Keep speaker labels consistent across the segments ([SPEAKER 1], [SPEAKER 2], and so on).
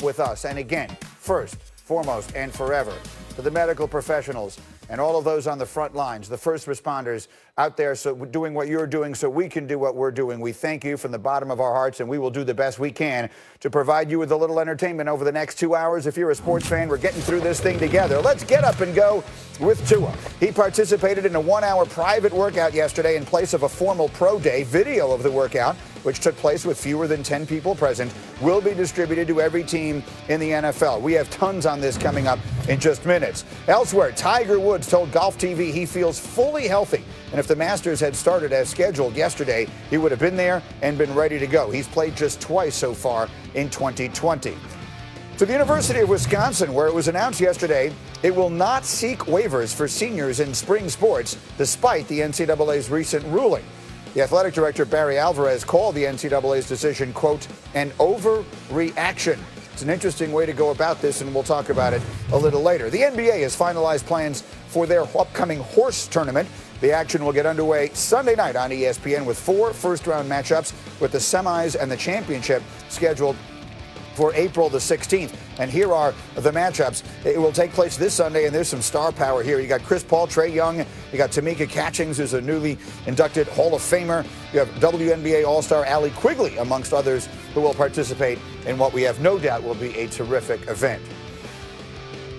[SPEAKER 1] with us. And again, first, foremost, and forever, to the medical professionals and all of those on the front lines, the first responders out there doing what you're doing so we can do what we're doing. We thank you from the bottom of our hearts, and we will do the best we can to provide you with a little entertainment over the next 2 hours. If you're a sports fan, we're getting through this thing together. Let's get up and go with Tua. He participated in a 1-hour private workout yesterday in place of a formal pro day. Video of the workout, which took place with fewer than 10 people present, will be distributed to every team in the NFL. We have tons on this coming up in just minutes. Elsewhere, Tiger Woods told Golf TV he feels fully healthy, and if the Masters had started as scheduled yesterday, he would have been there and been ready to go. He's played just twice so far in 2020. To the University of Wisconsin, where it was announced yesterday it will not seek waivers for seniors in spring sports, despite the NCAA's recent ruling. The athletic director, Barry Alvarez, called the NCAA's decision, quote, an overreaction. It's an interesting way to go about this, and we'll talk about it a little later. The NBA has finalized plans for their upcoming horse tournament. The action will get underway Sunday night on ESPN with 4 first-round matchups, with the semis and the championship scheduled for April the 16th. And here are the matchups. It will take place this Sunday, and there's some star power here. You got Chris Paul, Trae Young. You got Tamika Catchings, who's a newly inducted Hall of Famer. You have WNBA All-Star Allie Quigley, amongst others, who will participate in what we have no doubt will be a terrific event.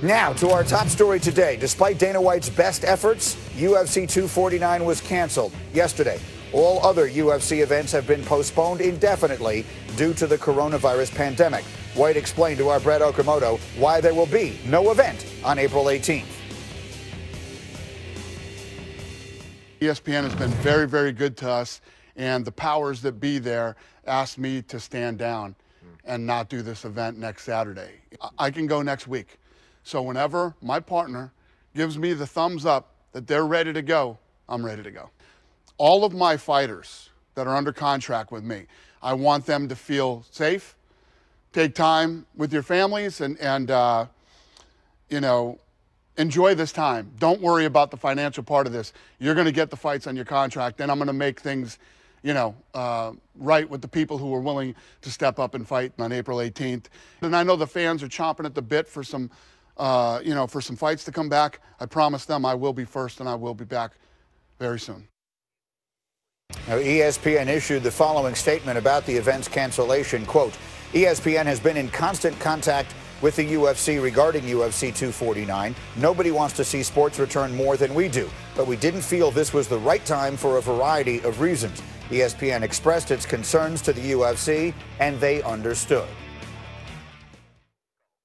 [SPEAKER 1] Now to our top story today. Despite Dana White's best efforts, UFC 249 was canceled yesterday. All other UFC events have been postponed indefinitely due to the coronavirus pandemic. White explained to our Brett Okamoto why there will be no event on April 18th.
[SPEAKER 2] ESPN has been very, very good to us, and the powers that be there asked me to stand down and not do this event next Saturday. I can go next week. So whenever my partner gives me the thumbs up that they're ready to go, I'm ready to go. All of my fighters that are under contract with me, I want them to feel safe, take time with your families, and you know, enjoy this time. Don't worry about the financial part of this. You're going to get the fights on your contract, and I'm going to make things, you know, right with the people who are willing to step up and fight on April 18th. And I know the fans are chomping at the bit for some, you know, for some fights to come back. I promise them I will be first, and I will be back very soon.
[SPEAKER 1] Now, ESPN issued the following statement about the event's cancellation. Quote, ESPN has been in constant contact with the UFC regarding UFC 249. Nobody wants to see sports return more than we do, but we didn't feel this was the right time for a variety of reasons. ESPN expressed its concerns to the UFC, and they understood.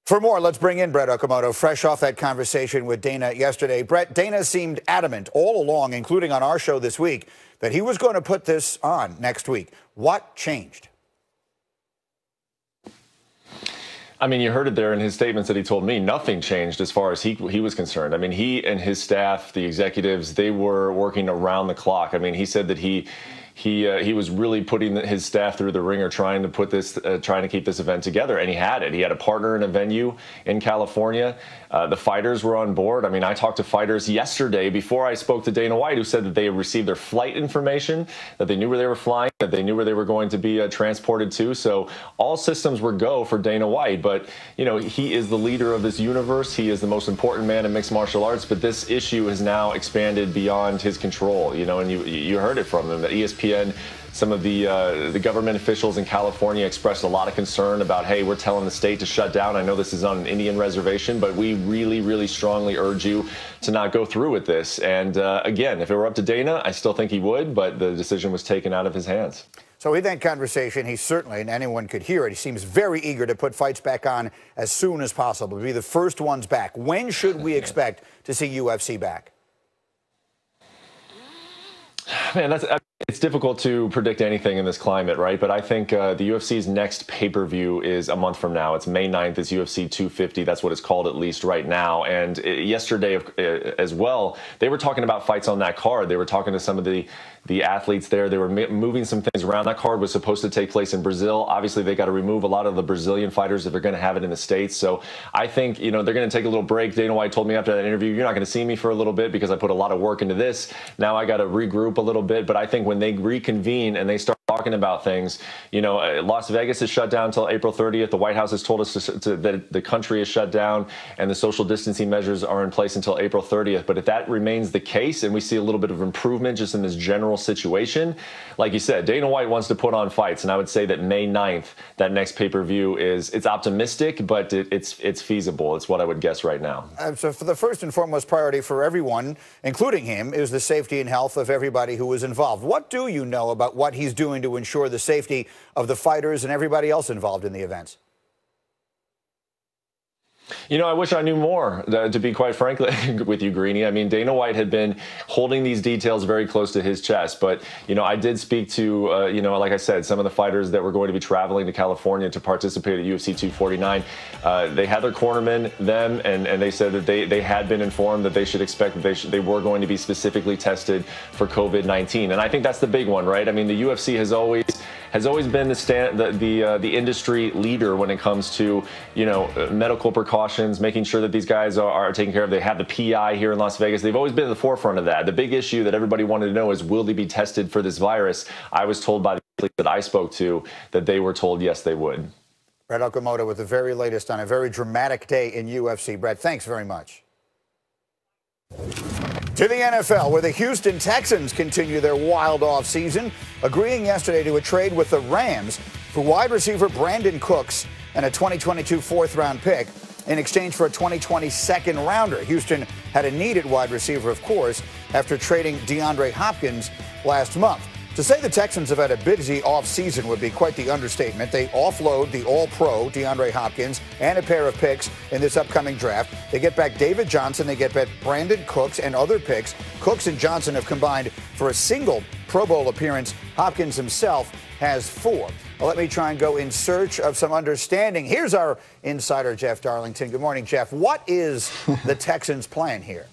[SPEAKER 1] For more, let's bring in Brett Okamoto, fresh off that conversation with Dana yesterday. Brett, Dana seemed adamant all along, including on our show this week, that he was going to put this on next week. What changed?
[SPEAKER 3] I mean, you heard it there in his statements that he told me. Nothing changed as far as he was concerned. I mean, he and his staff, the executives, they were working around the clock. I mean, he said that he was really putting his staff through the ringer, trying to keep this event together, and he had it. He had a partner in a venue in California. The fighters were on board. I mean, I talked to fighters yesterday before I spoke to Dana White, who said that they had received their flight information, that they knew where they were flying, that they knew where they were going to be transported to. So all systems were go for Dana White. But, you know, he is the leader of this universe. He is the most important man in mixed martial arts. But this issue has now expanded beyond his control, you know, and you heard it from him, that ESPN, some of the government officials in California expressed a lot of concern about, hey, we're telling the state to shut down. I know this is on an Indian reservation, but we really, really strongly urge you to not go through with this. And again, if it were up to Dana, I still think he would, but the decision was taken out of his hands.
[SPEAKER 1] So in that conversation, he certainly, and anyone could hear it, he seems very eager to put fights back on as soon as possible, to be the first ones back. When should we expect to see UFC back?
[SPEAKER 3] Man, it's difficult to predict anything in this climate, right? But I think the UFC's next pay-per-view is a month from now. It's May 9th. It's UFC 250. That's what it's called, at least right now. And yesterday as well, they were talking about fights on that card. They were talking to some of the athletes there. They were moving some things around. That card was supposed to take place in Brazil. Obviously, they got to remove a lot of the Brazilian fighters if they're going to have it in the States. So I think, you know, they're going to take a little break. Dana White told me after that interview, you're not going to see me for a little bit because I put a lot of work into this. Now I got to regroup a little bit. But I think when they reconvene and they start talking talking about things. You know, Las Vegas is shut down until April 30th. The White House has told us that the country is shut down and the social distancing measures are in place until April 30th. But if that remains the case and we see a little bit of improvement just in this general situation, like you said, Dana White wants to put on fights. And I would say that May 9th, that next pay-per-view it's optimistic, but it's feasible. It's what I would guess right now.
[SPEAKER 1] So for the first and foremost priority for everyone, including him, is the safety and health of everybody who is involved. What do you know about what he's doing to ensure the safety of the fighters and everybody else involved in the events?
[SPEAKER 3] You know, I wish I knew more, to be quite frank with you, Greeny. I mean, Dana White had been holding these details very close to his chest. But, you know, I did speak to, you know, like I said, some of the fighters that were going to be traveling to California to participate at UFC 249. They had their cornermen, and they said that they had been informed that they should expect that they were going to be specifically tested for COVID-19. And I think that's the big one, right? I mean, the UFC has always been the industry leader when it comes to, you know, medical precautions, making sure that these guys are taken care of. They have the PI here in Las Vegas. They've always been at the forefront of that. The big issue that everybody wanted to know is, will they be tested for this virus? I was told by the athletes that I spoke to that they were told yes, they would.
[SPEAKER 1] Brett Okamoto with the very latest on a very dramatic day in UFC. Brett, thanks very much. To the NFL, where the Houston Texans continue their wild offseason, agreeing yesterday to a trade with the Rams for wide receiver Brandon Cooks and a 2022 fourth-round pick in exchange for a 2020 second-rounder. Houston had a need at wide receiver, of course, after trading DeAndre Hopkins last month. To say the Texans have had a busy offseason would be quite the understatement. They offload the all-pro DeAndre Hopkins and a pair of picks in this upcoming draft. They get back David Johnson. They get back Brandon Cooks and other picks. Cooks and Johnson have combined for a single Pro Bowl appearance. Hopkins himself has 4. Well, let me try and go in search of some understanding. Here's our insider, Jeff Darlington. Good morning, Jeff. What is the Texans' plan here?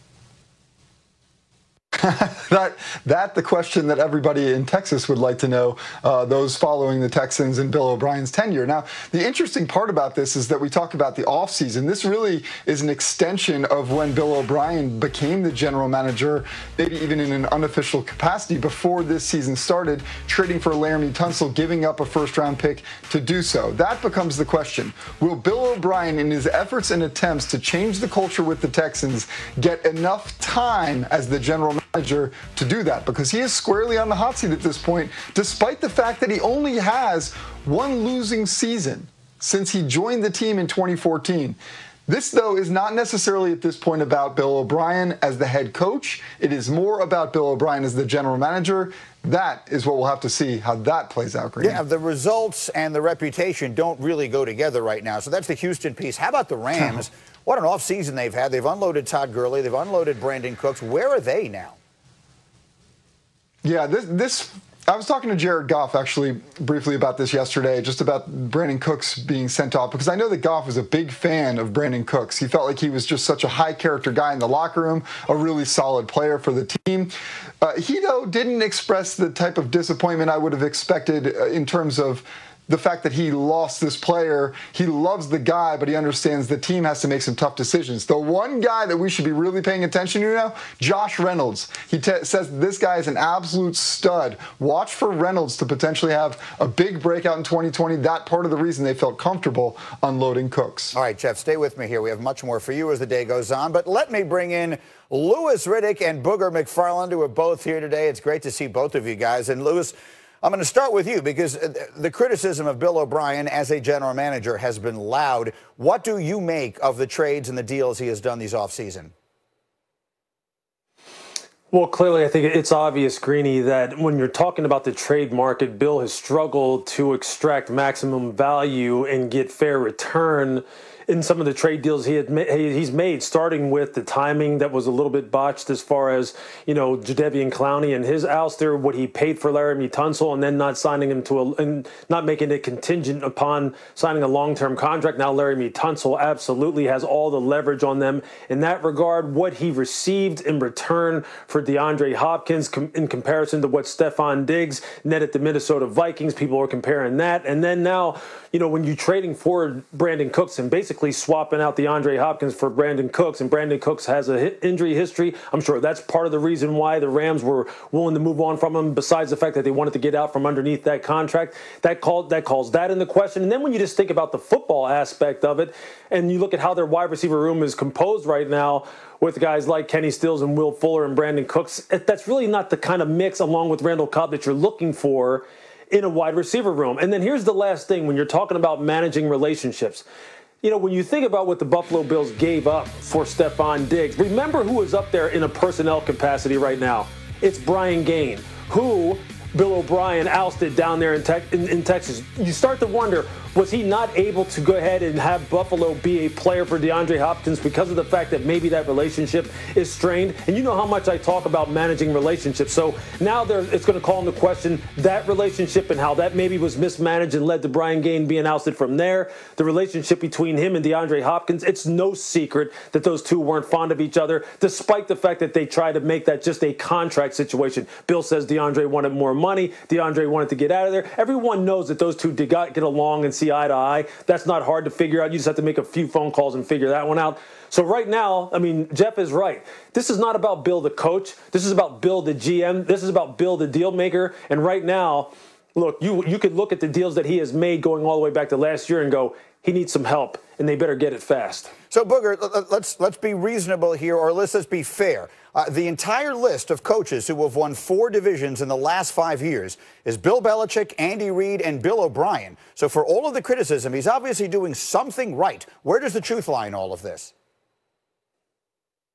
[SPEAKER 4] That's the question that everybody in Texas would like to know, those following the Texans and Bill O'Brien's tenure. Now, the interesting part about this is that we talk about the offseason. This really is an extension of when Bill O'Brien became the general manager, maybe even in an unofficial capacity before this season started, trading for Laramie Tunsil, giving up a first-round pick to do so. That becomes the question. Will Bill O'Brien, in his efforts and attempts to change the culture with the Texans, get enough time as the general manager to do that? Because he is squarely on the hot seat at this point, despite the fact that he only has one losing season since he joined the team in 2014. This, though, is not necessarily at this point about Bill O'Brien as the head coach. It is more about Bill O'Brien as the general manager. That is what we'll have to see how that plays out, Green.
[SPEAKER 1] Yeah, the results and the reputation don't really go together right now. So that's the Houston piece. How about the Rams? What an offseason they've had. They've unloaded Todd Gurley. They've unloaded Brandon Cooks. Where are they now?
[SPEAKER 4] Yeah, I was talking to Jared Goff actually briefly about this yesterday, just about Brandon Cooks being sent off, because I know that Goff was a big fan of Brandon Cooks. He felt like he was just such a high character guy in the locker room, a really solid player for the team. He, though, didn't express the type of disappointment I would have expected in terms of the fact that he lost this player. He loves the guy, but he understands the team has to make some tough decisions. The one guy that we should be really paying attention to now, Josh Reynolds. He says this guy is an absolute stud. Watch for Reynolds to potentially have a big breakout in 2020. That part of the reason they felt comfortable unloading Cooks.
[SPEAKER 1] All right, Jeff, stay with me here. We have much more for you as the day goes on, but let me bring in Louis Riddick and Booger McFarland, who are both here today. It's great to see both of you guys. And Louis, I'm going to start with you because the criticism of Bill O'Brien as a general manager has been loud. What do you make of the trades and the deals he has done these offseason?
[SPEAKER 5] Well, clearly, I think it's obvious, Greeny, that when you're talking about the trade market, Bill has struggled to extract maximum value and get fair return in some of the trade deals he's made, starting with the timing that was a little bit botched as far as, you know, Jadeveon Clowney and his ouster, what he paid for Laramie Tunsil, and then not signing him and not making it contingent upon signing a long-term contract. Now Laramie Tunsil absolutely has all the leverage on them in that regard. What he received in return for for DeAndre Hopkins in comparison to what Stephon Diggs netted the Minnesota Vikings. People are comparing that. And then now, when you're trading for Brandon Cooks and basically swapping out DeAndre Hopkins for Brandon Cooks, and Brandon Cooks has an injury history, I'm sure that's part of the reason why the Rams were willing to move on from him, besides the fact that they wanted to get out from underneath that contract. That calls that into question. And then when you just think about the football aspect of it, and you look at how their wide receiver room is composed right now with guys like Kenny Stills and Will Fuller and Brandon Cooks, that's really not the kind of mix, along with Randall Cobb, that you're looking for in a wide receiver room. And then here's the last thing when you're talking about managing relationships. When you think about what the Buffalo Bills gave up for Stephon Diggs, remember who is up there in a personnel capacity right now. It's Brian Gaine, who Bill O'Brien ousted down there in Texas. You start to wonder, was he not able to go ahead and have Buffalo be a player for DeAndre Hopkins because of the fact that maybe that relationship is strained? And you know how much I talk about managing relationships. So now it's going to call into question that relationship and how that maybe was mismanaged and led to Brian Gaine being ousted from there. The relationship between him and DeAndre Hopkins, it's no secret that those two weren't fond of each other, despite the fact that they tried to make that just a contract situation. Bill says DeAndre wanted more money. DeAndre wanted to get out of there. Everyone knows that those two did get along and see eye to eye. That's not hard to figure out. You just have to make a few phone calls and figure that one out. So right now, Jeff is right. This is not about Bill the coach. This is about Bill the GM. This is about Bill the deal maker. And right now, look, you could look at the deals that he has made going all the way back to last year and go, he needs some help, and they better get it fast.
[SPEAKER 1] So, Booger, let's be reasonable here, or let's be fair. The entire list of coaches who have won 4 divisions in the last 5 years is Bill Belichick, Andy Reid, and Bill O'Brien. So for all of the criticism, he's obviously doing something right. Where does the truth lie in all of this?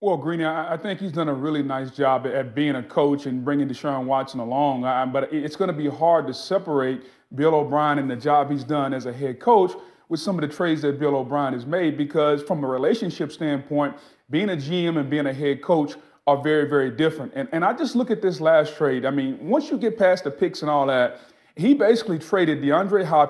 [SPEAKER 6] Well, Greeny, I think he's done a really nice job at being a coach and bringing Deshaun Watson along. But it's going to be hard to separate Bill O'Brien and the job he's done as a head coach with some of the trades that Bill O'Brien has made, because from a relationship standpoint, being a GM and being a head coach are very, very different. And I just look at this last trade. Once you get past the picks and all that, he basically traded DeAndre Hopkins